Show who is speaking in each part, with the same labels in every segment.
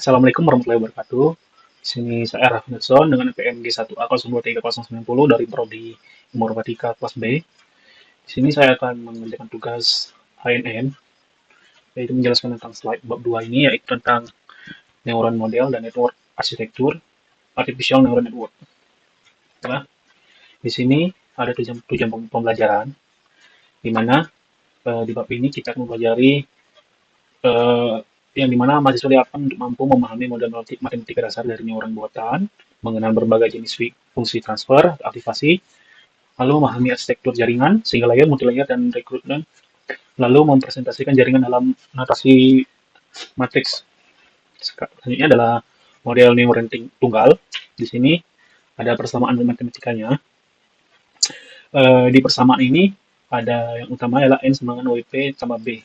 Speaker 1: Assalamualaikum warahmatullahi wabarakatuh. Di sini saya Rafnetson dengan PMG 1A023090 dari Prodi Informatika kelas B. Di sini saya akan mengerjakan tugas HNN, yaitu menjelaskan tentang slide bab 2 ini, yaitu tentang neuron model dan network arsitektur, artificial neural network. Nah, di sini ada tujuan pembelajaran, di mana di bab ini kita akan mempelajari eh, yang dimana mahasiswa diharapkan untuk mampu memahami model matematika dasar dari neuron buatan, mengenal berbagai jenis fungsi transfer, aktivasi, lalu memahami arsitektur jaringan, single layer, multilayer, dan rekrutmen, lalu mempresentasikan jaringan dalam notasi matriks. Selanjutnya adalah model neuron tunggal. Di sini ada persamaan matematikanya. Di persamaan ini ada yang utama adalah N sama dengan WP tambah B.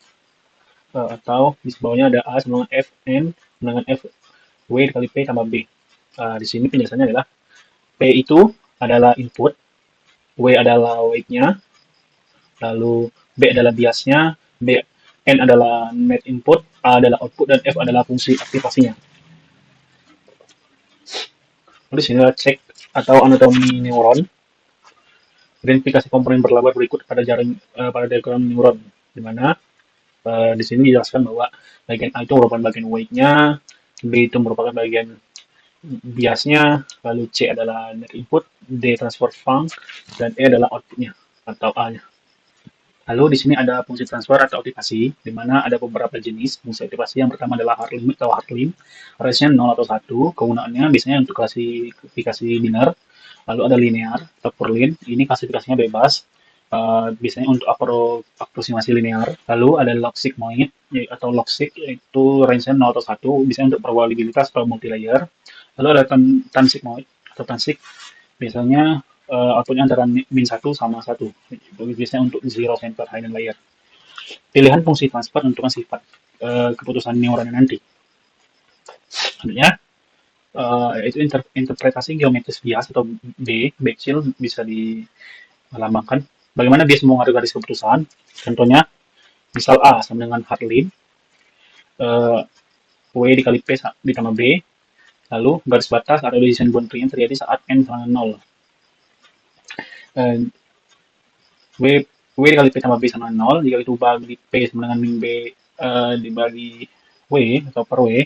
Speaker 1: Atau di bawahnya ada A sama dengan F, N dengan F, W dikali P tambah B. Di sini penjelasannya adalah P itu adalah input, W adalah weight-nya, lalu B adalah biasnya, N adalah net input, A adalah output, dan F adalah fungsi aktivasinya. Lalu di sini adalah cek atau anatomi neuron. Identifikasi komponen berlabel berikut pada diagram neuron, di mana di sini dijelaskan bahwa bagian A itu merupakan bagian weight-nya, B itu merupakan bagian biasnya, lalu C adalah net input, D transfer func, dan E adalah outputnya atau A-nya. Lalu di sini ada fungsi transfer atau aktivasi, di mana ada beberapa jenis fungsi aktivasi. Yang pertama adalah hard limit atau hard lim, range-nya 0 atau 1, kegunaannya biasanya untuk klasifikasi biner. Lalu ada linear atau purlin, ini klasifikasinya bebas, biasanya untuk aproksimasi linear. Lalu ada log sigmoid atau log sig, yaitu range-nya 0 atau 1, biasanya untuk probabilitas atau multilayer. Lalu ada tan sigmoid atau tansig, biasanya outputnya antara min 1 sama 1, biasanya untuk zero center hidden layer. Pilihan fungsi transfer menentukan sifat keputusan neuronnya nanti. Selanjutnya itu interpretasi geometris bias atau Bexil bisa dilambangkan. Bagaimana bias mempengaruhi garis keputusan? Contohnya, misal A sama dengan hard lim, W dikali P ditambah B, lalu garis batas atau decision boundary yang terjadi saat N sama 0. W dikali P tambah B sama 0, jika itu bagi P sama dengan min B dibagi W atau per W,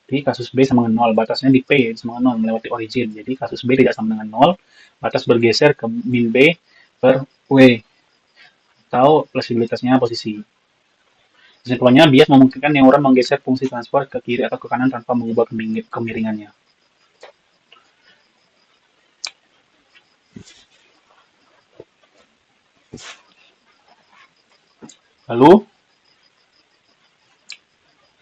Speaker 1: jadi kasus B sama dengan 0, batasnya di P sama dengan 0 melewati origin, jadi kasus B tidak sama dengan 0, batas bergeser ke min B per W, atau fleksibilitasnya posisi. Kesimpulannya, bias memungkinkan neuron menggeser fungsi transfer ke kiri atau ke kanan tanpa mengubah kemiringannya. Lalu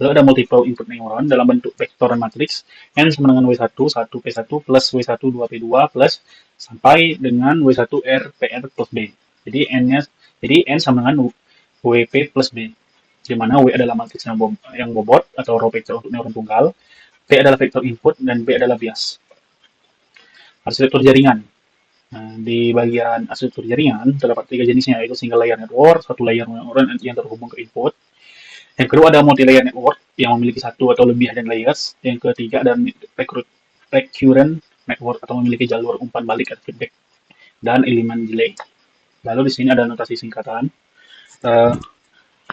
Speaker 1: ada multiple input neuron dalam bentuk vektor dan matriks N sama dengan W1, 1P1 plus W1, 2P2 plus sampai dengan W1 RPR plus B. Jadi N sama dengan WP plus B, di mana W adalah matriks yang bobot atau raw vector untuk neuron tunggal, P adalah vektor input, dan B adalah bias. Arsitektur jaringan. Nah, di bagian arsitektur jaringan terdapat 3 jenisnya, yaitu single layer network, satu layer neuron yang terhubung ke input. Yang kedua ada multi-layer network yang memiliki satu atau lebih hidden layers. Yang ketiga ada recurrent network atau memiliki jalur umpan balik atau feedback dan elemen delay. Lalu di sini ada notasi singkatan,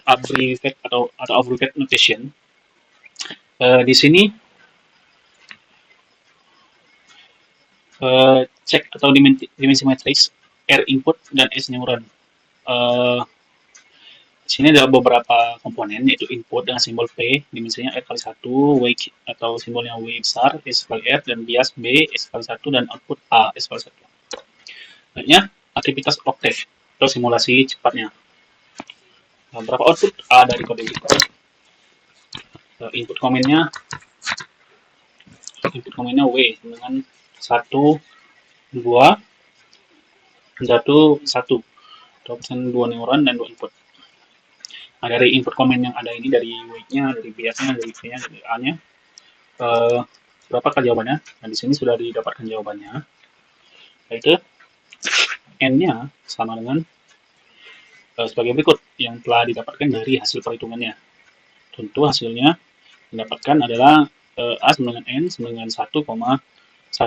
Speaker 1: abbreviate atau abbreviate notation. Di sini cek atau dimensi matriks R input dan S neuron. Di sini ada beberapa komponen, yaitu input dengan simbol P, dimensinya R kali 1, weight atau simbolnya W besar, S kali R, dan bias B, S kali 1, dan output A, S kali 1. Selanjutnya, aktivitas octave atau simulasi cepatnya. Nah, berapa output A dari kode ini? Input komennya W dengan 1, 2, 1, atau pesan 2 neuron dan 2 input. Nah, dari input komen yang ada ini, dari weight-nya, dari biasnya, dari P-nya, dari A-nya, berapakah jawabannya? Nah, di sini sudah didapatkan jawabannya, yaitu N-nya sama dengan sebagai berikut yang telah didapatkan dari hasil perhitungannya. Tentu hasilnya didapatkan adalah A sama dengan N sama dengan 1,1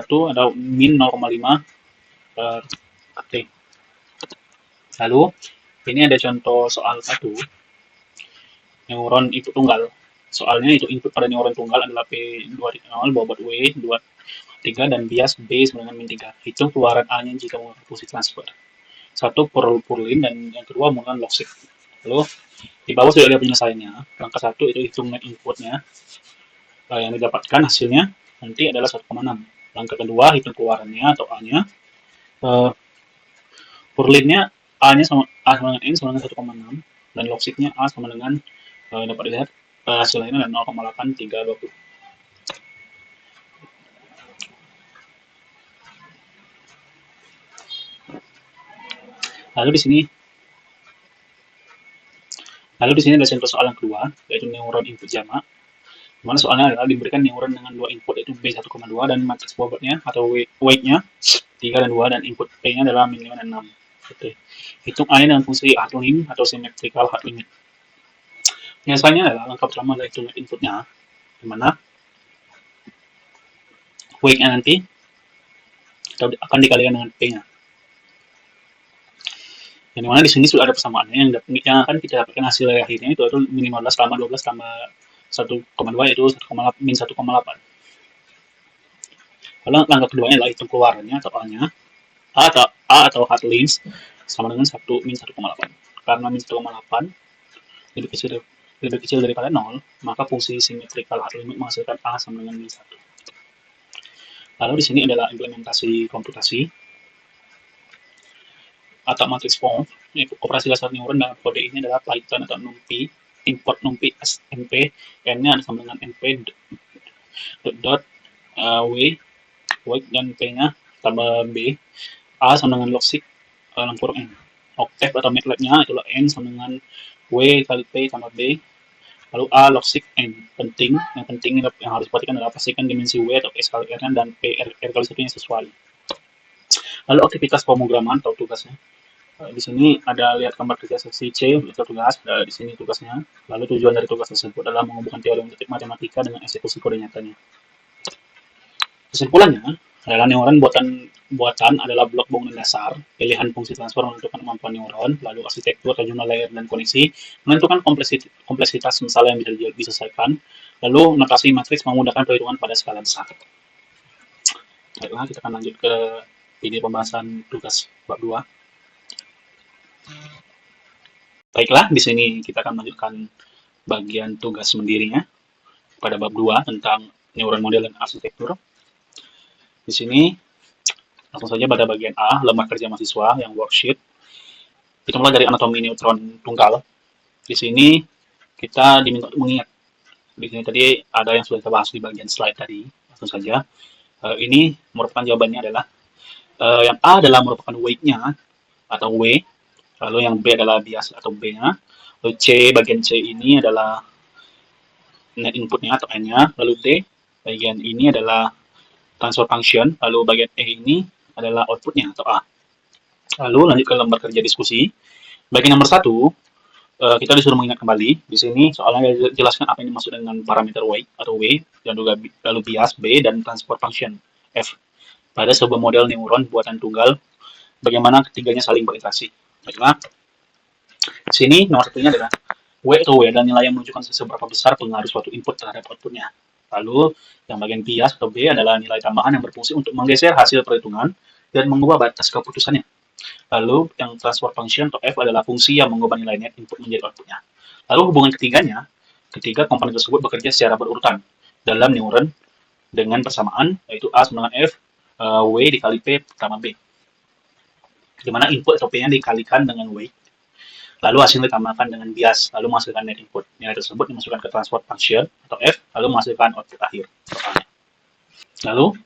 Speaker 1: atau min 0,5 per T. Lalu, ini ada contoh soal 1, neuron input tunggal. Soalnya itu input pada neuron tunggal adalah P2,0 bobot W 2,3 dan bias B sama dengan min 3. Hitung keluaran A-nya jika menggunakan fungsi transfer. Satu purlin dan yang kedua menggunakan log shift. Lalu di bawah sudah ada penyelesaiannya. Langkah 1 itu hitung net inputnya. Yang didapatkan hasilnya nanti adalah 1,6. Langkah kedua hitung keluarannya atau A-nya. Purlinnya A-nya sama dengan N sama dengan 1,6 dan log shift-nya A sama dengan dapat dilihat hasilnya adalah 0,8320. Lalu di sini ada contoh soal yang kedua, yaitu neuron input jamak. Dimana soalnya adalah diberikan neuron dengan dua input, yaitu B 1,2 dan matriks bobotnya atau weight-nya 3 dan 2 dan input P-nya adalah min 5 dan 6. Oke. Hitung A-nya dengan fungsi hard-limit atau symmetrical hard-limit. Biasanya adalah langkah pertama adalah hitung inputnya, dimana weight-nya nanti akan dikalikan dengan P-nya. Yang dimana di sini sudah ada persamaannya yang akan kita dapatkan hasil akhirnya itu min 15 tambah 12 tambah 1,2 yaitu min 1,8. Lalu langkah keduanya adalah hitung keluarannya atau A-nya. A atau hard limit sama dengan 1 min 1,8. Karena min 1,8 lebih kecil daripada 0, maka fungsi symmetrical hard limit menghasilkan A sama dengan min 1. Lalu di sini adalah implementasi komputasi atau matrix form. Operasi dasar neuron dalam kode ini adalah Python atau NumPy. Import NumPy as np, n-nya sama dengan np dot w dan p-nya tambah b, a sama dengan log 6 kurang n. Octave atau MATLAB-nya itulah n sama dengan w kali p tambah b, lalu a log 6 n. Yang penting yang harus diperhatikan adalah pastikan dimensi w atau s kali r dan p r kali 1-nya sesuai. Lalu aktivitas pemrograman atau tugasnya. Di sini ada lihat gambar kerja seksi C untuk tugas, di sini tugasnya. Lalu tujuan dari tugas tersebut adalah menghubungkan teori matematika dengan eksekusi kode nyatanya. Kesimpulannya adalah neuron buatan adalah blok bangunan dasar, pilihan fungsi transfer menentukan kemampuan neuron, lalu arsitektur atau jumlah layer dan koneksi menentukan kompleksitas masalah yang bisa diselesaikan, lalu notasi matriks memudahkan perhitungan pada skala besar. Baiklah, kita akan lanjut ke video pembahasan tugas bab 2. Baiklah, di sini kita akan melanjutkan bagian tugas sendirinya pada bab 2 tentang neuron model dan arsitektur. Di sini langsung saja pada bagian A, lembar kerja mahasiswa yang worksheet. Kita mulai dari anatomi neutron tunggal. Di sini kita diminta untuk mengingat. Di sini tadi ada yang sudah kita bahas di bagian slide tadi. Langsung saja. Ini merupakan jawabannya adalah yang A adalah merupakan weight-nya atau W. Lalu yang B adalah bias atau B-nya. Lalu bagian C ini adalah net inputnya atau N-nya. Lalu D, bagian ini adalah transfer function. Lalu bagian E ini adalah outputnya atau A. Lalu lanjut ke lembar kerja diskusi. Bagian nomor 1, kita disuruh mengingat kembali. Di sini soalnya jelaskan apa yang dimaksud dengan parameter weight atau W, dan juga lalu bias B dan transfer function F. Pada sebuah model neuron buatan tunggal, bagaimana ketiganya saling berinteraksi. Baiklah, sini nomor satunya adalah W atau W dan nilai yang menunjukkan seberapa besar pengaruh suatu input terhadap outputnya. Lalu yang bagian bias atau B adalah nilai tambahan yang berfungsi untuk menggeser hasil perhitungan dan mengubah batas keputusannya. Lalu yang transfer function atau F adalah fungsi yang mengubah nilai net input menjadi outputnya. Lalu hubungan ketiganya, ketiga komponen tersebut bekerja secara berurutan dalam neuron dengan persamaan, yaitu A sama dengan F, W dikali P tambah B. Di mana input atau P-nya dikalikan dengan weight, lalu hasilnya ditambahkan dengan bias, lalu menghasilkan net input. Nilai tersebut dimasukkan ke transfer function atau F, lalu menghasilkan output akhir. Lalu,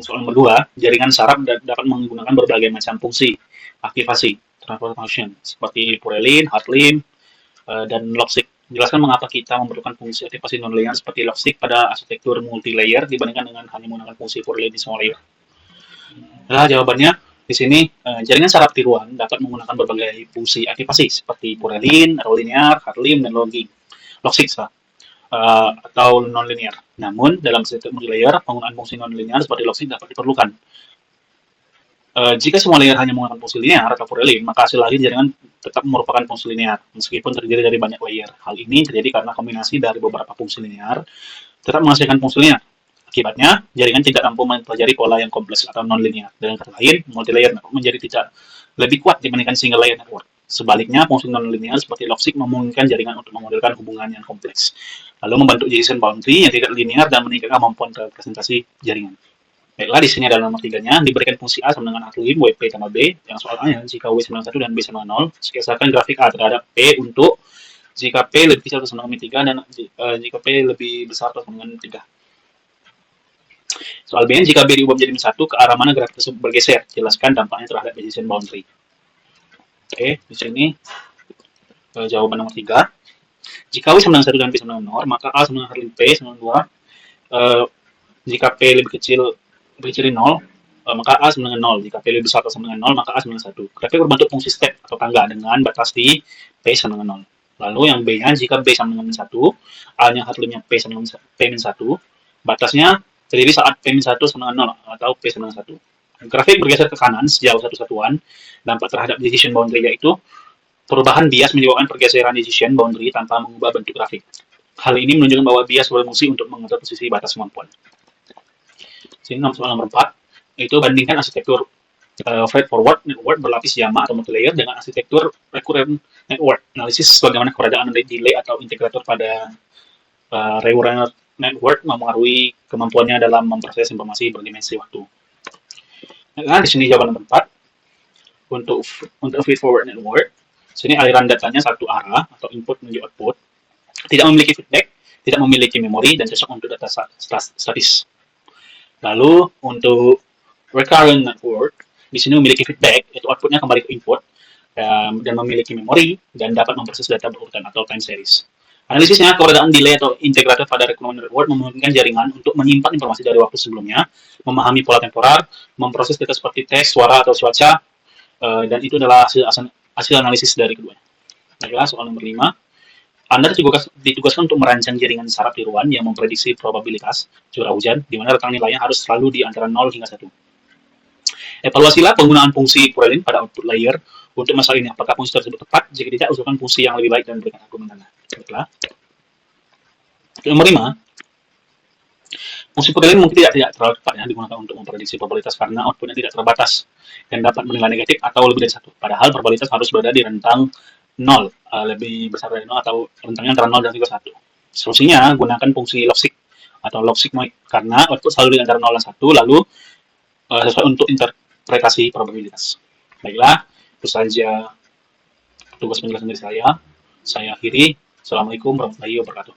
Speaker 1: soal nomor 2, jaringan saraf dapat menggunakan berbagai macam fungsi aktivasi transfer function, seperti purlin, hard-limit, dan log-shift. Jelaskan mengapa kita memerlukan fungsi aktivasi non-linear seperti log-shift pada arsitektur multi-layer dibandingkan dengan hanya menggunakan fungsi purlin di semua layer. Nah, jawabannya di sini, jaringan saraf tiruan dapat menggunakan berbagai fungsi aktivasi seperti purlin, linear, hard-limit, dan log-shift. atau non-linear. Namun, dalam arsitektur multilayer, penggunaan fungsi non-linear seperti logic dapat diperlukan. Jika semua layer hanya menggunakan fungsi linear atau Fourier, maka hasil akhir jaringan tetap merupakan fungsi linear, meskipun terdiri dari banyak layer. Hal ini terjadi karena kombinasi dari beberapa fungsi linear tetap menghasilkan fungsi linear. Akibatnya, jaringan tidak mampu mempelajari pola yang kompleks atau non-linear. Dengan kata lain, multilayer network menjadi tidak lebih kuat dibandingkan single layer network. Sebaliknya, fungsi non-linear seperti logic memungkinkan jaringan untuk memodelkan hubungan yang kompleks, lalu membentuk decision boundary yang tidak linear dan meningkatkan kemampuan representasi jaringan. Baiklah, di sini ada nomor tiganya, diberikan fungsi A sama dengan artilim WP tambah B, yang soal A ya, jika W sama dengan 1 dan B sama dengan 0, sekitarkan grafik A terhadap P untuk jika P lebih kecil atau sama dengan 3 dan jika P lebih besar atau sama dengan 3. Soal B, jika B diubah menjadi 1, ke arah mana grafik tersebut bergeser? Jelaskan dampaknya terhadap decision boundary. Oke, di sini jawaban nomor 3. Jika W sama dengan 1 dan B sama dengan 0, maka A sama dengan artilim P sama dengan 2. Jika P lebih kecil dari 0, maka A sama dengan 0. Jika P lebih besar atau sama dengan 0, maka A sama dengan 1. Grafik berbentuk fungsi step atau tangga dengan batas di P sama dengan 0. Lalu yang B-nya, jika B sama dengan 1, A-nya artilimnya P sama dengan P-1, batasnya terdiri saat P-1 sama dengan 0 atau P sama dengan 1. Grafik bergeser ke kanan sejauh 1 satuan. Dampak terhadap decision boundary yaitu perubahan bias menyebabkan pergeseran decision boundary tanpa mengubah bentuk grafik. Hal ini menunjukkan bahwa bias berfungsi untuk mengatur posisi batas kemampuan. Sini soal nomor 4, itu bandingkan arsitektur freight forward network berlapis JAMA atau multilayer dengan arsitektur recurrent network. Analisis bagaimana keberadaan delay atau integrator pada recurrent network mempengaruhi kemampuannya dalam memproses informasi berdimensi waktu. Nah, di sini jawaban nomor 4. Untuk feed forward network, sini aliran datanya satu arah atau input menuju output, tidak memiliki feedback, tidak memiliki memori, dan cocok untuk data statis. Lalu untuk recurrent network, di sini memiliki feedback, yaitu outputnya kembali ke input, dan memiliki memori, dan dapat memproses data berurutan atau time series. Analisisnya, keberadaan delay atau integrator pada recurrent network memungkinkan jaringan untuk menyimpan informasi dari waktu sebelumnya, memahami pola temporer, memproses data seperti teks, suara, atau cuaca, dan itu adalah hasil analisis dari keduanya. Baiklah, soal nomor 5. Anda ditugaskan untuk merancang jaringan saraf tiruan yang memprediksi probabilitas curah hujan, di mana letak nilainya harus selalu di antara 0 hingga 1. Evaluasilah penggunaan fungsi Purelin pada output layer untuk masalah ini. Apakah fungsi tersebut tepat? Jika tidak, usulkan fungsi yang lebih baik dan berikan argumen Anda. Baiklah. Nomor 5. Fungsi Purelin mungkin tidak terlalu tepat ya, digunakan untuk memprediksi probabilitas karena outputnya tidak terbatas dan dapat bernilai negatif atau lebih dari 1. Padahal probabilitas harus berada di rentang 0, lebih besar dari 0 atau rentangnya antara 0 dan 1. Solusinya, gunakan fungsi logic atau logismoid karena output selalu di antara 0 dan 1, lalu sesuai untuk interpretasi probabilitas. Baiklah, itu saja tugas penjelasan dari saya. Saya akhiri. Assalamualaikum warahmatullahi wabarakatuh.